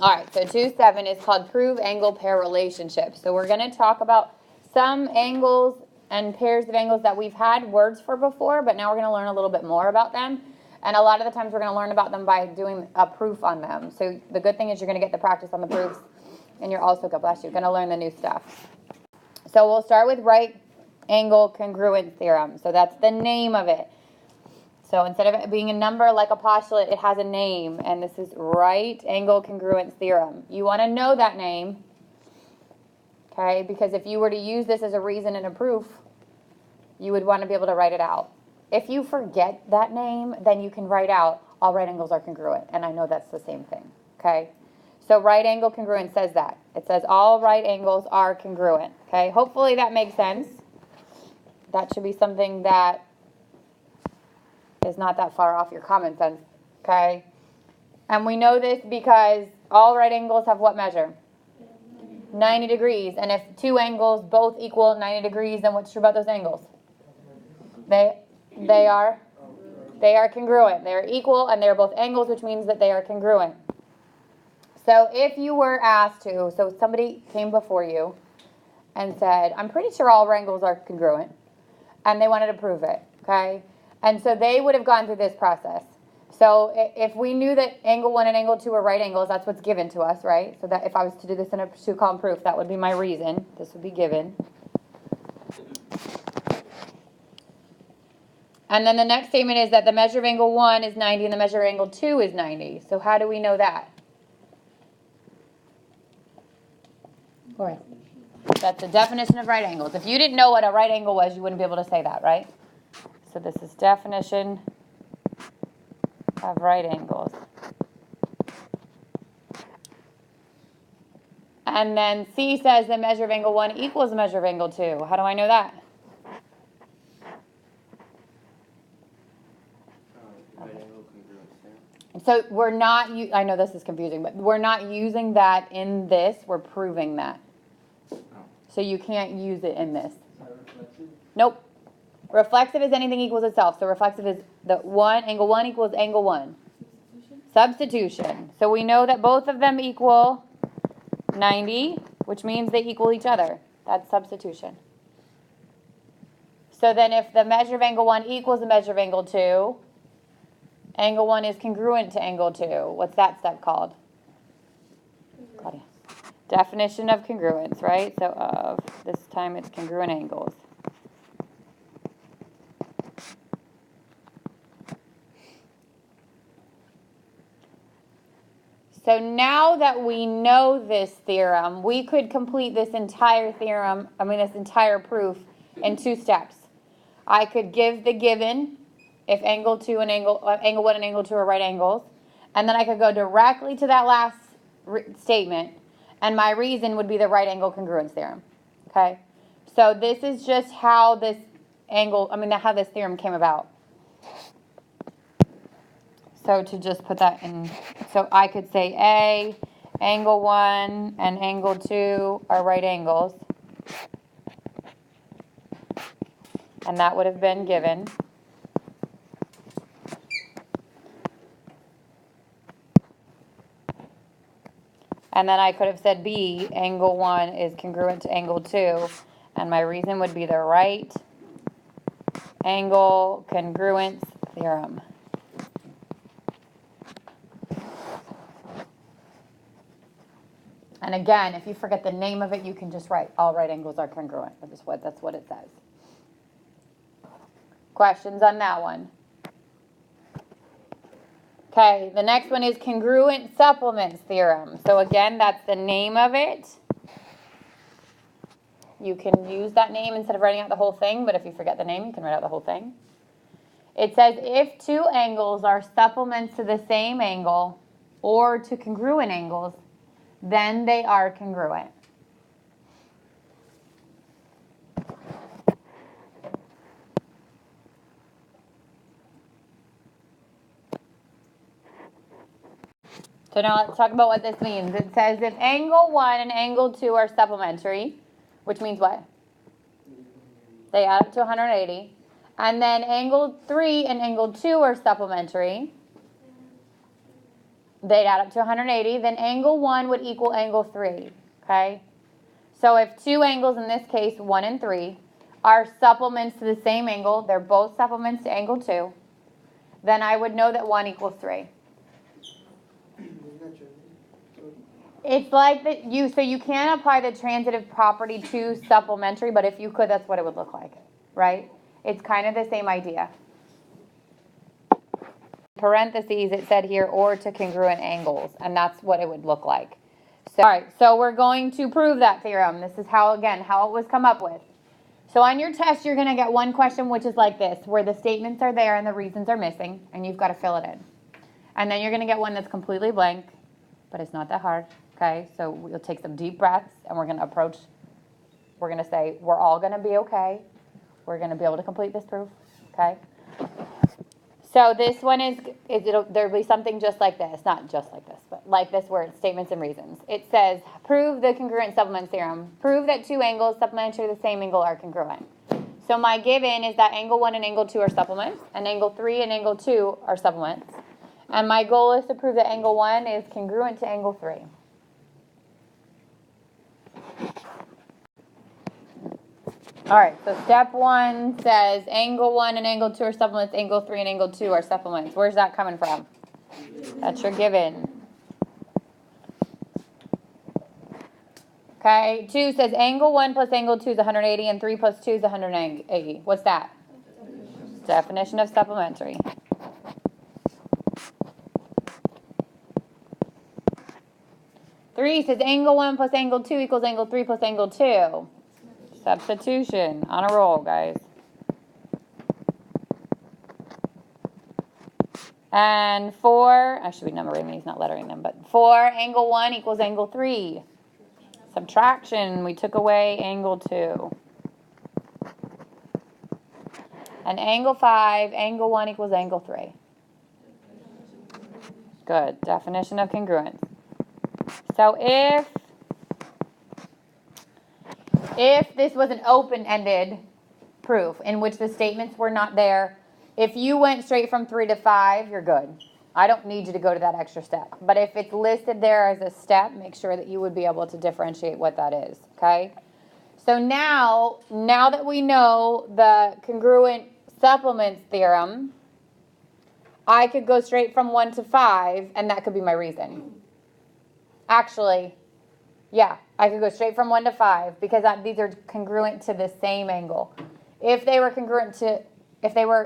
All right, so 2.7 is called prove angle pair relationship. So we're going to talk about some angles and pairs of angles that we've had words for before, but now we're going to learn a little bit more about them. And a lot of the times we're going to learn about them by doing a proof on them. So the good thing is you're going to get the practice on the proofs, and you're also, God bless you, going to learn the new stuff. So we'll start with right angle congruence theorem. So that's the name of it. So instead of it being a number like a postulate, it has a name, and this is right angle congruence theorem. You want to know that name, okay, because if you were to use this as a reason in a proof, you would want to be able to write it out. If you forget that name, then you can write out all right angles are congruent, and I know that's the same thing, okay? So right angle congruence says that. It says all right angles are congruent, okay? Hopefully that makes sense. That should be something that is not that far off your common sense, okay? And we know this because all right angles have what measure? 90 degrees. And if two angles both equal 90 degrees, then what's true about those angles? They are congruent. They are equal, and they're both angles, which means that they are congruent. So if you were asked to, so somebody came before you and said, I'm pretty sure all angles are congruent, and they wanted to prove it, okay? And so they would have gone through this process. So if we knew that angle 1 and angle 2 are right angles, that's what's given to us, right? So that if I was to do this in a two-column proof, that would be my reason. This would be given. And then the next statement is that the measure of angle 1 is 90 and the measure of angle 2 is 90. So how do we know that? Correct. That's the definition of right angles. If you didn't know what a right angle was, you wouldn't be able to say that, right? So this is definition of right angles. And then C says the measure of angle 1 equals the measure of angle 2. How do I know that? So we're not, I know this is confusing, but we're not using that in this. We're proving that. So you can't use it in this. Nope. Reflexive is anything equals itself. So reflexive is angle 1 equals angle 1. Substitution. So we know that both of them equal 90, which means they equal each other. That's substitution. So then if the measure of angle 1 equals the measure of angle 2, angle 1 is congruent to angle 2. What's that step called? Claudia. Definition of congruence, right? So of this time it's congruent angles. So now that we know this theorem, we could complete this entire this entire proof in 2 steps. I could give the given if angle 2 and angle 1 and angle 2 are right angles, and then I could go directly to that last statement, and my reason would be the right angle congruence theorem. Okay? So this is just how this how this theorem came about. So to just put that in, so I could say A, angle 1 and angle 2 are right angles. And that would have been given. And then I could have said B, angle 1 is congruent to angle 2. And my reason would be the right angle congruence theorem. And again, if you forget the name of it, you can just write all right angles are congruent. That's what it says. Questions on that one? Okay, the next one is congruent supplements theorem. So again, that's the name of it. You can use that name instead of writing out the whole thing, but if you forget the name, you can write out the whole thing. It says if 2 angles are supplements to the same angle or to congruent angles, then they are congruent. So now let's talk about what this means. It says if angle 1 and angle 2 are supplementary, which means what? They add up to 180. And then angle 3 and angle 2 are supplementary. they'd add up to 180. Then angle 1 would equal angle 3, okay? So if two angles, in this case 1 and 3, are supplements to the same angle, they're both supplements to angle 2, then I would know that 1 equals 3. It's like that so you can't apply the transitive property to supplementary, but if you could, that's what it would look like, right? It's kind of the same idea. Parentheses, it said here, or to congruent angles, and that's what it would look like. So, all right, so we're going to prove that theorem. This is how it was come up with. So on your test, you're going to get one question which is like this, where the statements are there and the reasons are missing, and you've got to fill it in. And then you're going to get one that's completely blank, but it's not that hard, okay? So we'll take some deep breaths, and we're going to say, we're all going to be okay. We're going to be able to complete this proof, okay? So this one there'll be something just like this, not just like this, but like this where it's statements and reasons. It says, prove the congruent supplement theorem. Prove that two angles supplementary to the same angle are congruent. So my given is that angle 1 and angle 2 are supplements, and angle 3 and angle 2 are supplements. And my goal is to prove that angle 1 is congruent to angle 3. All right, so step 1 says angle 1 and angle 2 are supplements, angle 3 and angle 2 are supplements. Where's that coming from? That's your given. Okay, 2 says angle 1 plus angle 2 is 180 and 3 plus 2 is 180. What's that? Definition of supplementary. Three says angle 1 plus angle 2 equals angle 3 plus angle 2. Substitution. On a roll, guys. And 4, I should be numbering these, not lettering them, but 4, angle 1 equals angle 3. Subtraction, we took away angle 2. And angle 5, angle 1 equals angle 3. Good. Definition of congruence. So if this was an open-ended proof in which the statements were not there, if you went straight from 3 to 5, you're good. I don't need you to go to that extra step. But if it's listed there as a step, make sure that you would be able to differentiate what that is, okay? So now that we know the congruent supplements theorem, I could go straight from 1 to 5, and that could be my reason. Actually, yeah, I could go straight from 1 to 5 because these are congruent to the same angle. If they were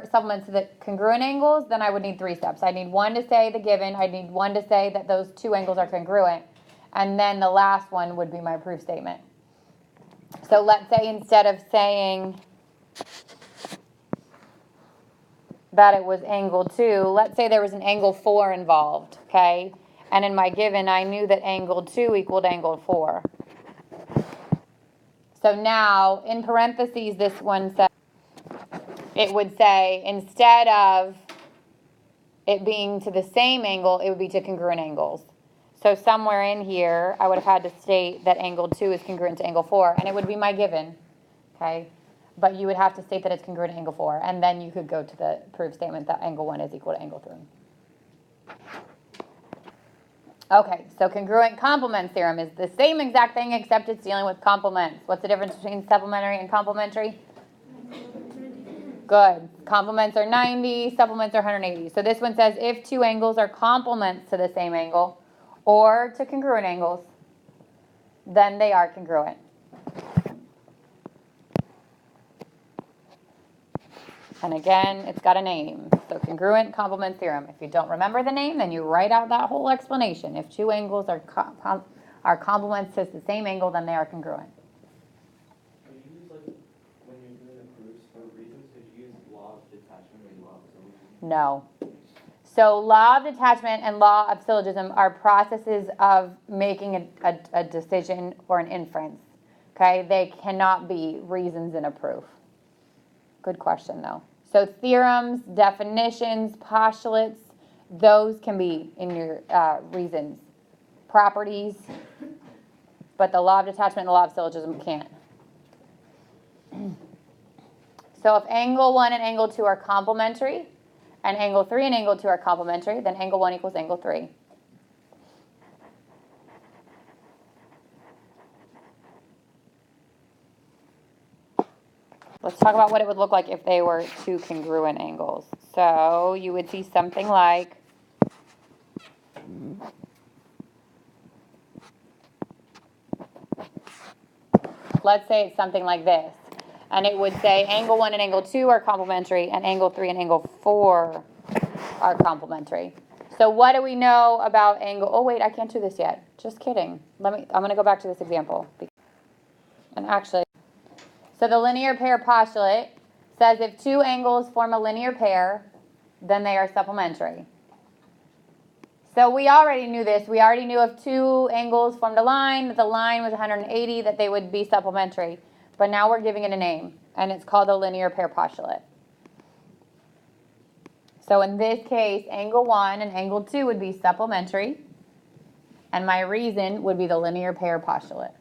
supplements to the congruent angles, then I would need 3 steps. I need 1 to say the given. I need 1 to say that those 2 angles are congruent. And then the last one would be my proof statement. So let's say instead of saying that it was angle 2, let's say there was an angle 4 involved, okay? And in my given, I knew that angle 2 equaled angle 4. So now, in parentheses, this one says, it would say, instead of it being to the same angle, it would be to congruent angles. So somewhere in here, I would have had to state that angle 2 is congruent to angle 4, and it would be my given, okay? But you would have to state that it's congruent to angle 4, and then you could go to the proof statement that angle 1 is equal to angle 3. Okay, so congruent complement theorem is the same exact thing except it's dealing with complements. What's the difference between supplementary and complementary? Good. Complements are 90, supplements are 180. So this one says if two angles are complements to the same angle or to congruent angles, then they are congruent. And again, it's got a name. So congruent complement theorem. If you don't remember the name, then you write out that whole explanation. If two angles are complements to the same angle, then they are congruent. When you use, like, when you're doing the proofs for reasons, did you use law of detachment and law of syllogism? No. So law of detachment and law of syllogism are processes of making a decision or an inference. Okay? They cannot be reasons in a proof. Good question, though. So theorems, definitions, postulates, those can be in your reasons. Properties, but the law of detachment and the law of syllogism can't. So if angle 1 and angle 2 are complementary, and angle 3 and angle 2 are complementary, then angle 1 equals angle 3. Let's talk about what it would look like if they were two congruent angles. So you would see something like, let's say it's something like this. And it would say angle 1 and angle 2 are complementary, and angle 3 and angle 4 are complementary. So what do we know about angle, oh wait, I can't do this yet. Just kidding. I'm going to go back to this example. And actually, so the linear pair postulate says if two angles form a linear pair, then they are supplementary. So we already knew this. We already knew if two angles formed a line, that the line was 180, that they would be supplementary. But now we're giving it a name, and it's called the linear pair postulate. So in this case, angle 1 and angle 2 would be supplementary, and my reason would be the linear pair postulate.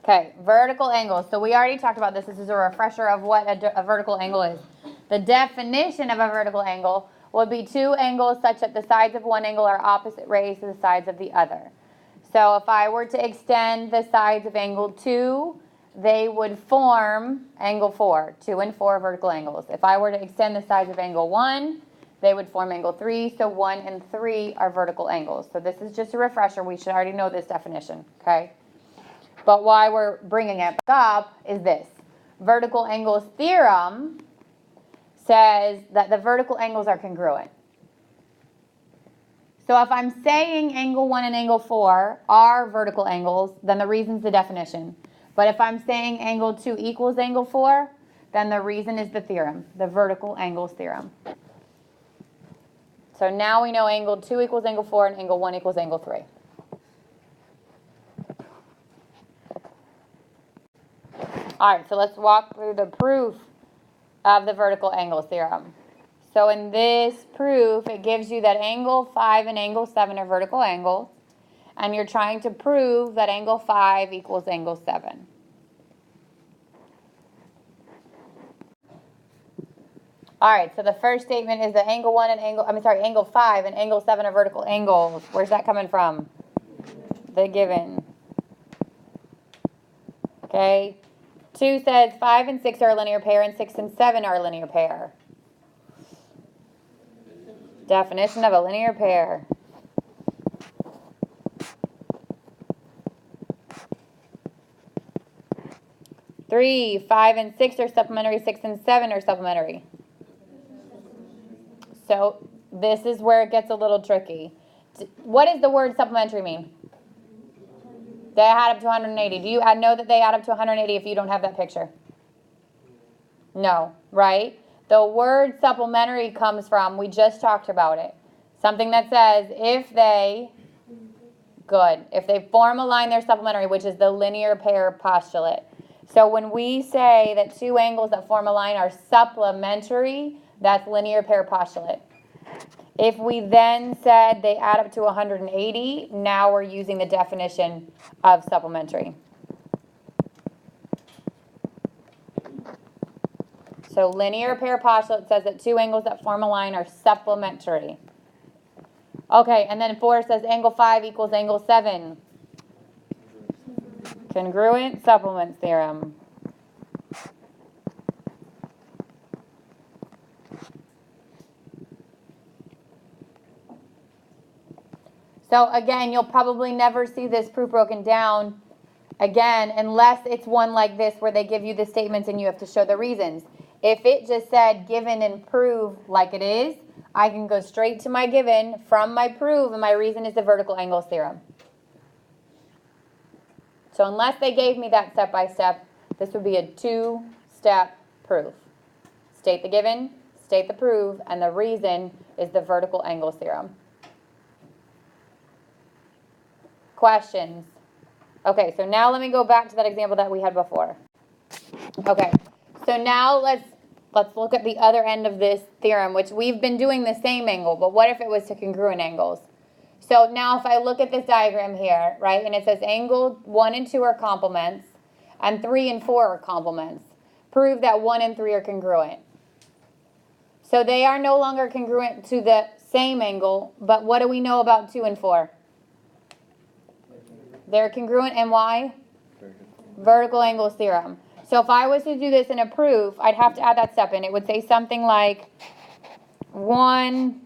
Okay, vertical angles. So we already talked about this. This is a refresher of what a vertical angle is. The definition of a vertical angle would be two angles such that the sides of one angle are opposite rays to the sides of the other. So if I were to extend the sides of angle 2, they would form angle 4. 2 and 4 are vertical angles. If I were to extend the sides of angle 1, they would form angle 3. So 1 and 3 are vertical angles. So this is just a refresher. We should already know this definition, okay? But why we're bringing it back up is this. Vertical angles theorem says that the vertical angles are congruent. So if I'm saying angle 1 and angle 4 are vertical angles, then the reason's the definition. But if I'm saying angle 2 equals angle 4, then the reason is the theorem, the vertical angles theorem. So now we know angle 2 equals angle 4 and angle 1 equals angle 3. All right, so let's walk through the proof of the vertical angles theorem. So in this proof, it gives you that angle 5 and angle 7 are vertical angles, and you're trying to prove that angle 5 equals angle 7. All right, so the first statement is that angle 5 and angle 7 are vertical angles. Where's that coming from? The given. Okay. 2 says 5 and 6 are a linear pair, and 6 and 7 are a linear pair. Definition of a linear pair. Three, 5 and 6 are supplementary, 6 and 7 are supplementary. So this is where it gets a little tricky. What does the word supplementary mean? They add up to 180. Do you know that they add up to 180 if you don't have that picture? No, right? The word supplementary comes from, we just talked about it, something that says if they form a line, they're supplementary, which is the linear pair postulate. So when we say that two angles that form a line are supplementary, that's linear pair postulate. If we then said they add up to 180, now we're using the definition of supplementary. So linear pair postulate says that two angles that form a line are supplementary. Okay, and then 4 says angle 5 equals angle 7. Congruent supplements theorem. So again, you'll probably never see this proof broken down again unless it's one like this where they give you the statements and you have to show the reasons. If it just said given and prove like it is, I can go straight to my given from my prove, and my reason is the vertical angles theorem. So unless they gave me that step by step, this would be a 2-step proof. State the given, state the prove, and the reason is the vertical angles theorem. Questions? Okay, so now let me go back to that example that we had before. Okay, so now let's look at the other end of this theorem, which we've been doing the same angle, but what if it was to congruent angles? So now if I look at this diagram here, right, and it says angle 1 and 2 are complements, and 3 and 4 are complements. Prove that 1 and 3 are congruent. So they are no longer congruent to the same angle, but what do we know about 2 and 4? They're congruent, and why? vertical angles theorem. So if I was to do this in a proof, I'd have to add that step in. It would say something like 1,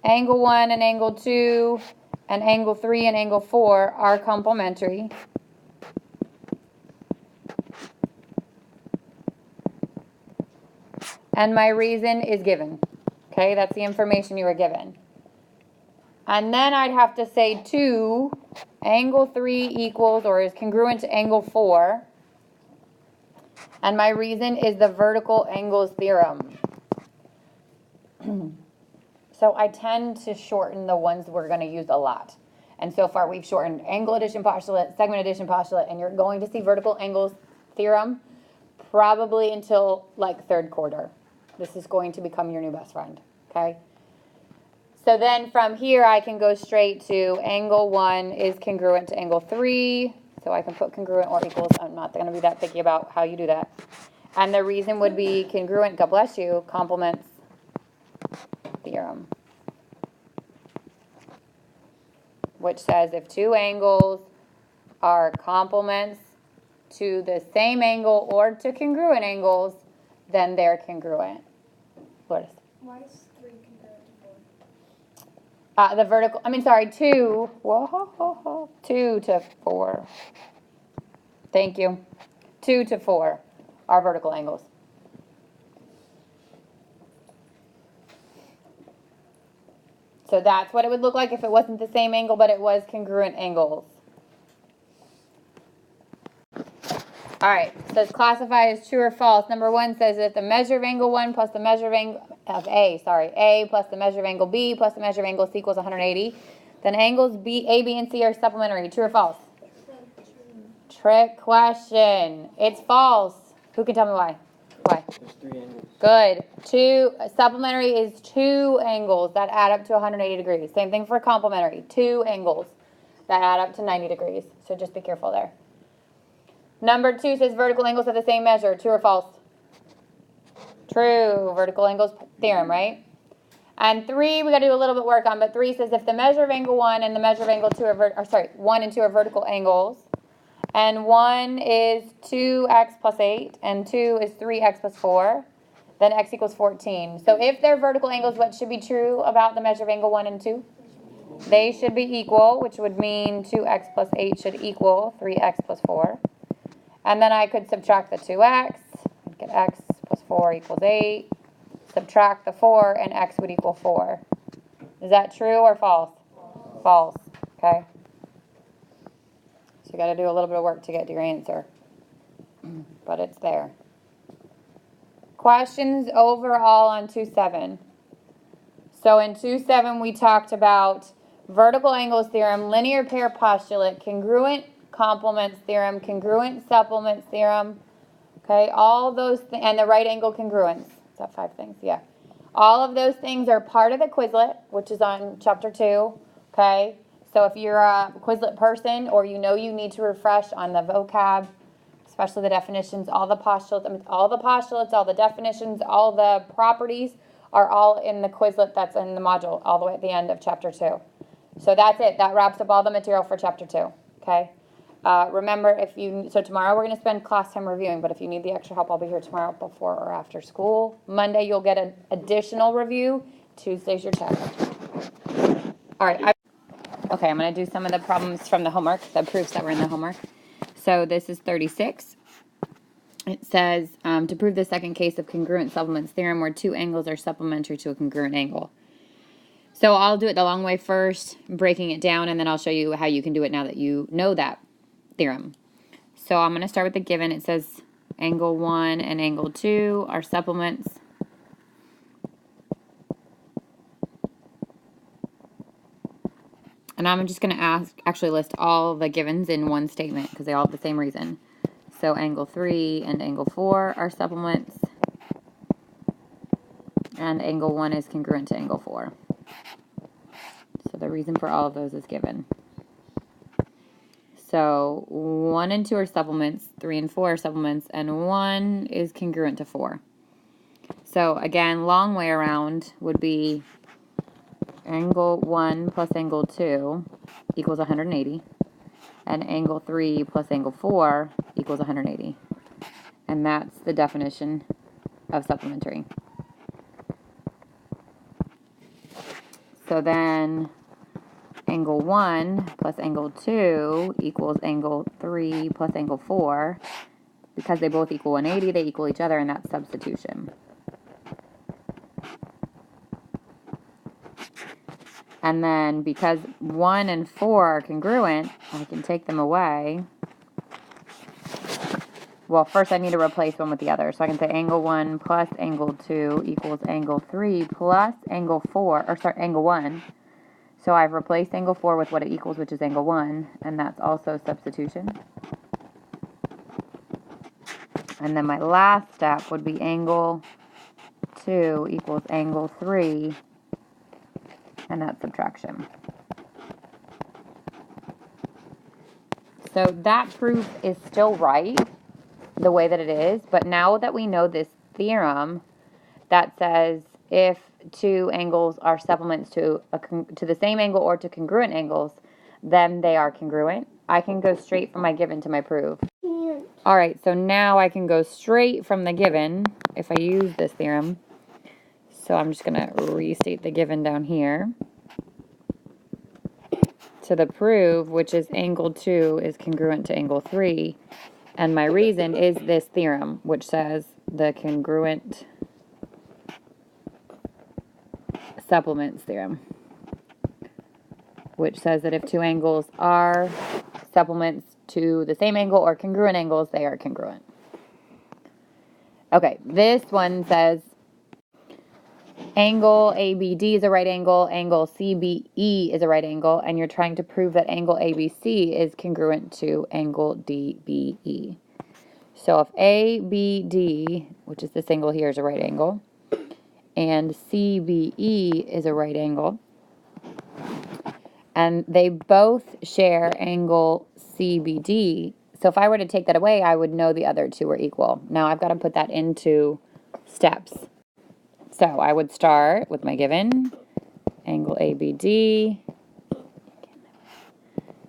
angle 1 and angle 2, and angle 3 and angle 4 are complementary. And my reason is given. Okay, that's the information you were given. And then I'd have to say 2, angle 3 equals or is congruent to angle 4. And my reason is the vertical angles theorem. So I tend to shorten the ones we're going to use a lot. And so far we've shortened angle addition postulate, segment addition postulate, and you're going to see vertical angles theorem probably until like third quarter. This is going to become your new best friend, okay? So then from here I can go straight to angle 1 is congruent to angle 3. So I can put congruent or equals. I'm not going to be that picky about how you do that. And the reason would be congruent, God bless you, complements theorem. Which says if two angles are complements to the same angle or to congruent angles, then they're congruent. Lourdes. Why is 3 congruent to 4? The vertical, 2, whoa, 2 to 4. Thank you. 2 to 4 are vertical angles. So that's what it would look like if it wasn't the same angle, but it was congruent angles. All right, says classify as true or false. Number 1 says if the measure of angle 1 plus the measure of angle of A plus the measure of angle B plus the measure of angle C equals 180, then angles A, B, and C are supplementary. True or false? Trick question. It's false. Who can tell me why? Why? There's 3 angles. Good. Supplementary is 2 angles that add up to 180 degrees. Same thing for complementary. 2 angles that add up to 90 degrees. So just be careful there. Number 2 says vertical angles have the same measure. True or false? True. Vertical angles theorem, right? And 3 we got to do a little bit work on, but 3 says if the measure of angle 1 and the measure of angle 2 are 1 and 2 are vertical angles, and 1 is 2x plus 8 and 2 is 3x plus 4, then x equals 14. So if they're vertical angles, what should be true about the measure of angle 1 and 2? They should be equal, which would mean 2x plus 8 should equal 3x plus 4. And then I could subtract the 2x, get x plus 4 equals 8. Subtract the 4, and x would equal 4. Is that true or false? False. Okay. So you got to do a little bit of work to get to your answer. But it's there. Questions overall on 2.7. So in 2.7 we talked about vertical angles theorem, linear pair postulate, congruent complements theorem, congruent supplements theorem. Okay, all those and the right angle congruence. Is that 5 things? Yeah. All of those things are part of the Quizlet, which is on chapter 2. Okay. So if you're a Quizlet person or you know you need to refresh on the vocab, especially the definitions, all the postulates, all the definitions, all the properties are all in the Quizlet that's in the module all the way at the end of chapter 2. So that's it. That wraps up all the material for chapter 2. Okay. Remember, so tomorrow we're going to spend class time reviewing, but if you need the extra help, I'll be here tomorrow before or after school. Monday, you'll get an additional review. Tuesday's your test. All right. Okay, I'm going to do some of the problems from the homework, the proofs that were in the homework. So this is 36. It says, to prove the second case of congruent supplements theorem where 2 angles are supplementary to a congruent angle. So I'll do it the long way first, breaking it down, and then I'll show you how you can do it now that you know that theorem. So I'm going to start with the given. It says angle 1 and angle 2 are supplements. And I'm just going to actually list all the givens in one statement because they all have the same reason. So angle 3 and angle 4 are supplements. And angle 1 is congruent to angle 4. So the reason for all of those is given. So 1 and 2 are supplements, 3 and 4 are supplements, and 1 is congruent to 4. So again, long way around would be angle 1 plus angle 2 equals 180. and angle 3 plus angle 4 equals 180. And that's the definition of supplementary. So then angle 1 plus angle 2 equals angle 3 plus angle 4. Because they both equal 180, they equal each other, and that's substitution. And then because 1 and 4 are congruent, I can take them away. Well, first I need to replace one with the other. So I can say angle 1 plus angle 2 equals angle 3 plus angle 4, or sorry, angle 1. So I've replaced angle 4 with what it equals, which is angle 1, and that's also substitution. And then my last step would be angle 2 equals angle 3, and that's subtraction. So that proof is still right the way that it is, but now that we know this theorem that says if two angles are supplements to the same angle or to congruent angles, then they are congruent, I can go straight from my given to my proof. All right, so now I can go straight from the given if I use this theorem. So I'm just going to restate the given down here to the proof, which is angle 2 is congruent to angle 3. And my reason is this theorem, which says the congruent supplements theorem, which says that if two angles are supplements to the same angle or congruent angles, they are congruent. Okay, this one says angle ABD is a right angle, angle CBE is a right angle, and you're trying to prove that angle ABC is congruent to angle DBE. So if ABD, which is this angle here, is a right angle, and CBE is a right angle, and they both share angle CBD. So if I were to take that away, I would know the other two are equal. Now I've got to put that into steps. So I would start with my given, angle ABD,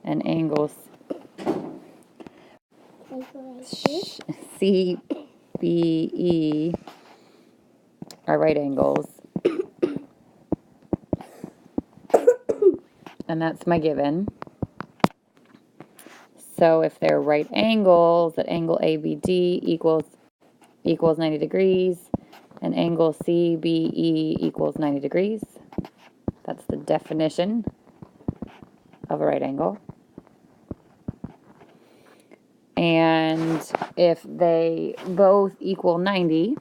and angle CBE are right angles. And that's my given. So if they're right angles, that angle ABD equals 90 degrees, and angle CBE equals 90 degrees. That's the definition of a right angle. And if they both equal 90,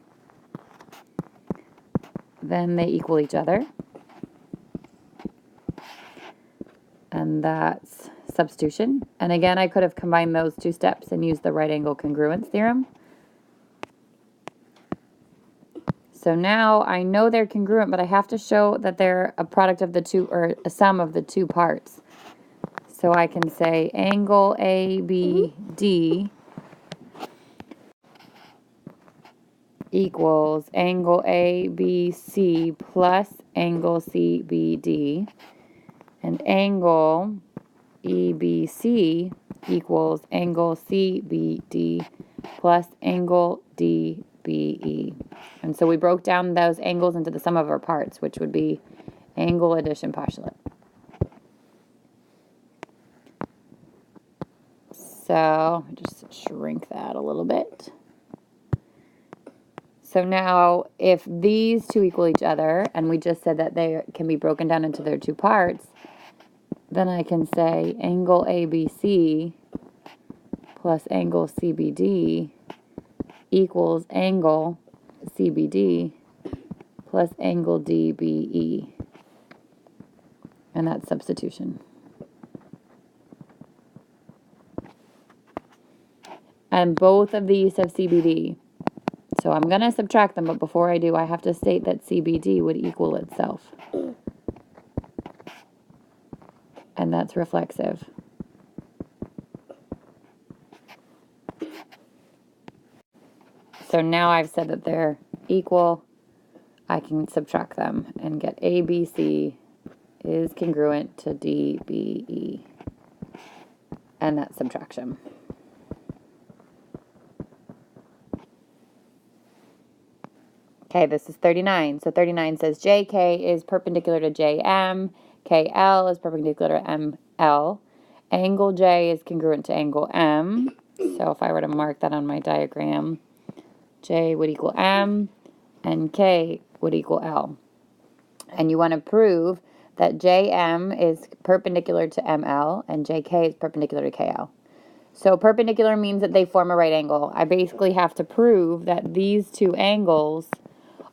then they equal each other. And that's substitution. And again, I could have combined those two steps and used the right angle congruence theorem. So now I know they're congruent, but I have to show that they're a product of the two, or a sum of the two parts. So I can say angle ABD equals angle ABC plus angle CBD, and angle EBC equals angle CBD plus angle DBE. And so we broke down those angles into the sum of our parts, which would be angle addition postulate. So just shrink that a little bit. So now if these two equal each other, and we just said that they can be broken down into their two parts, then I can say angle ABC plus angle CBD equals angle CBD plus angle DBE. And that's substitution. And both of these have CBD. So I'm going to subtract them, but before I do, I have to state that CBD would equal itself. And that's reflexive. So now I've said that they're equal. I can subtract them and get ABC is congruent to DBE. and that's subtraction. Okay, this is 39. So 39 says JK is perpendicular to JM, KL is perpendicular to ML, angle J is congruent to angle M. So if I were to mark that on my diagram, J would equal M, and K would equal L. And you want to prove that JM is perpendicular to ML, and JK is perpendicular to KL. So perpendicular means that they form a right angle. I basically have to prove that these two angles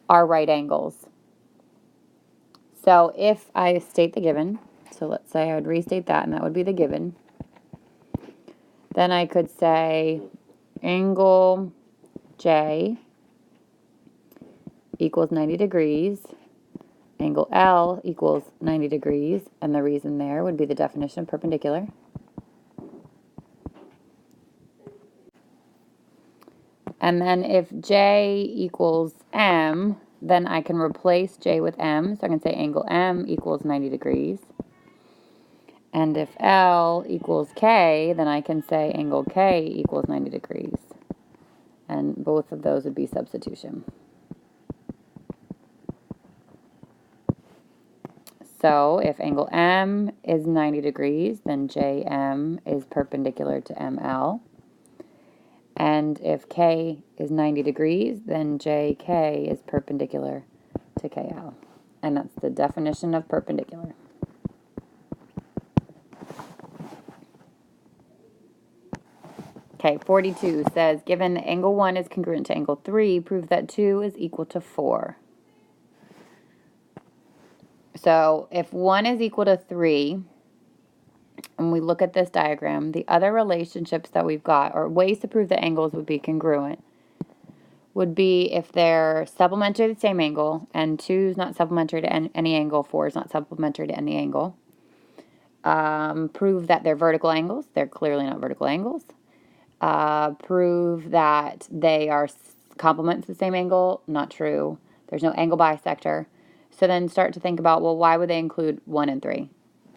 are right angles. So if I state the given, so let's say I would restate that, and that would be the given. Then I could say angle J equals 90 degrees, angle L equals 90 degrees, and the reason there would be the definition of perpendicular. And then if J equals M, then I can replace J with M. So I can say angle M equals 90 degrees. And if L equals K, then I can say angle K equals 90 degrees. And both of those would be substitution. So if angle M is 90 degrees, then JM is perpendicular to ML. And if K is 90 degrees, then JK is perpendicular to KL. And that's the definition of perpendicular. Okay, 42 says, given angle 1 is congruent to angle 3, prove that 2 is equal to 4. So if 1 is equal to 3, and we look at this diagram, the other relationships that we've got, or ways to prove that angles would be congruent, would be if they're supplementary to the same angle, and 2 is not supplementary to any angle, 4 is not supplementary to any angle. Prove that they're vertical angles. They're clearly not vertical angles. Prove that they are complement to the same angle. Not true. There's no angle bisector. So then start to think about, well, why would they include 1 and 3?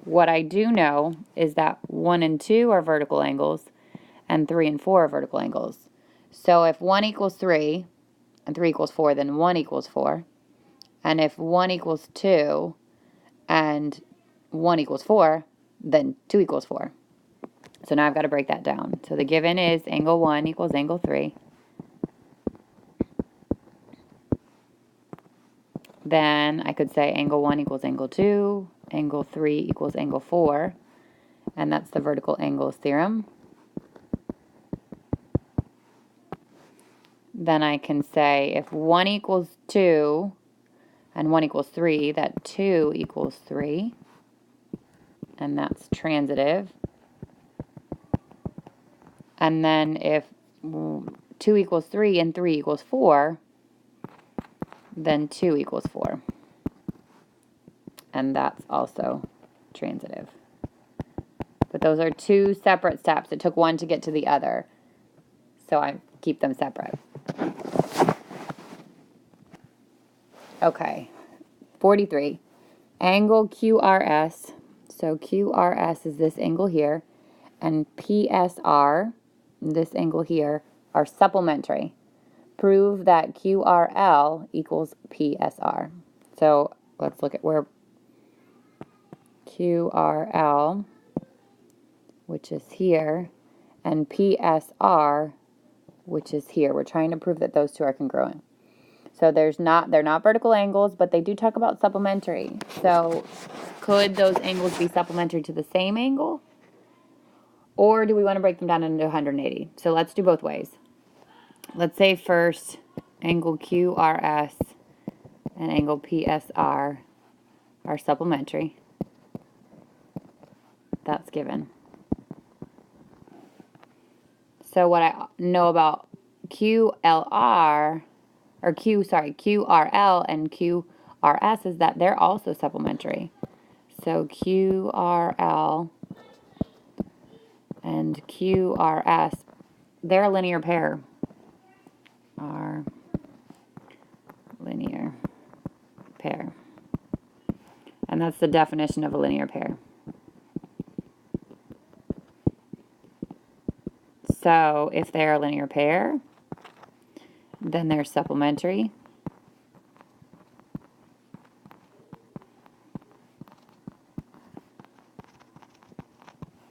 What I do know is that 1 and 2 are vertical angles, and 3 and 4 are vertical angles. So if 1 equals 3 and 3 equals 4, then 1 equals 4. And if 1 equals 2 and 1 equals 4, then 2 equals 4. So now I've got to break that down. So the given is angle 1 equals angle 3. Then I could say angle 1 equals angle 2, angle 3 equals angle 4, and that's the vertical angles theorem. Then I can say if 1 equals 2 and 1 equals 3, that 2 equals 3, and that's transitive. And then if 2 equals 3 and 3 equals 4, then 2 equals 4. And that's also transitive. But those are two separate steps. It took one to get to the other. So I keep them separate. Okay. 43. Angle QRS. So QRS is this angle here. And PSR, this angle here, are supplementary. Prove that QRL equals PSR. So let's look at where QRL, which is here, and PSR, which is here. We're trying to prove that those two are congruent. So they're not vertical angles, but they do talk about supplementary. So could those angles be supplementary to the same angle? Or do we want to break them down into 180? So let's do both ways. Let's say first angle QRS and angle PSR are supplementary. That's given. So what I know about QRL and QRS is that they're also supplementary. So QRL and QRS, they're a linear pair. Are linear pair. And that's the definition of a linear pair. So if they're a linear pair, then they're supplementary.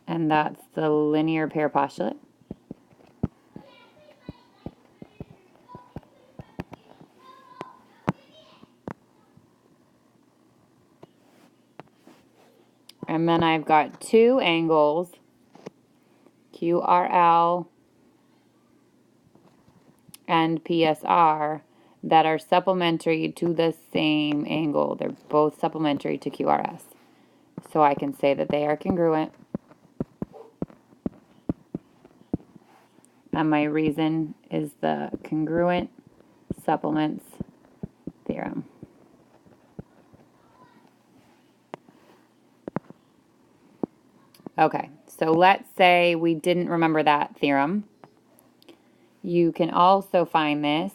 And that's the linear pair postulate. And then I've got two angles, QRL and PSR, that are supplementary to the same angle. They're both supplementary to QRS. So I can say that they are congruent. And my reason is the congruent supplements theorem. Okay, so let's say we didn't remember that theorem. You can also find this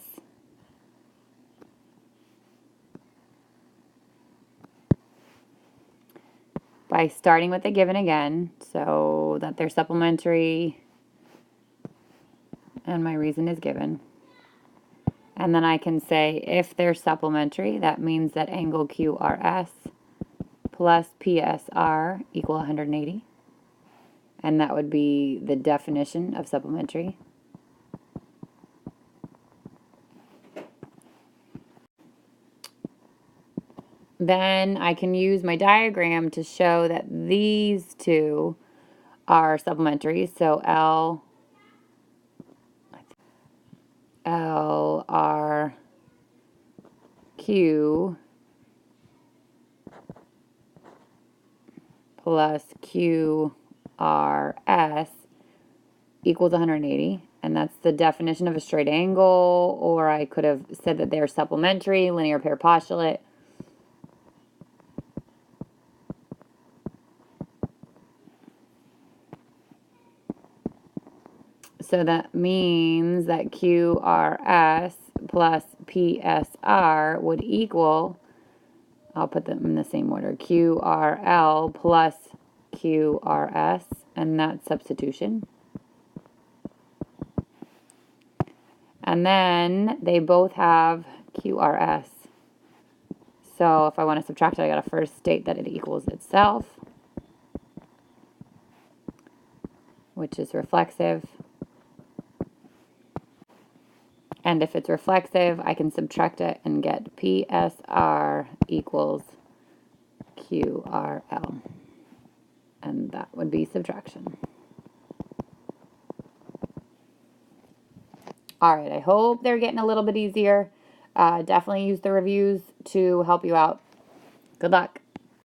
by starting with the given again, so that they're supplementary and my reason is given. And then I can say if they're supplementary, that means that angle QRS plus PSR equal 180. And that would be the definition of supplementary. Then I can use my diagram to show that these two are supplementary. So LRQ plus QRS equals 180. And that's the definition of a straight angle, or I could have said that they're supplementary, linear pair postulate. So that means that QRS plus PSR would equal, I'll put them in the same order, QRL plus QRS, and that's substitution. And then they both have QRS. So if I want to subtract it, I got to first state that it equals itself, which is reflexive. And if it's reflexive, I can subtract it and get PSR equals QRL. And that would be subtraction. All right, I hope they're getting a little bit easier. Definitely use the reviews to help you out. Good luck.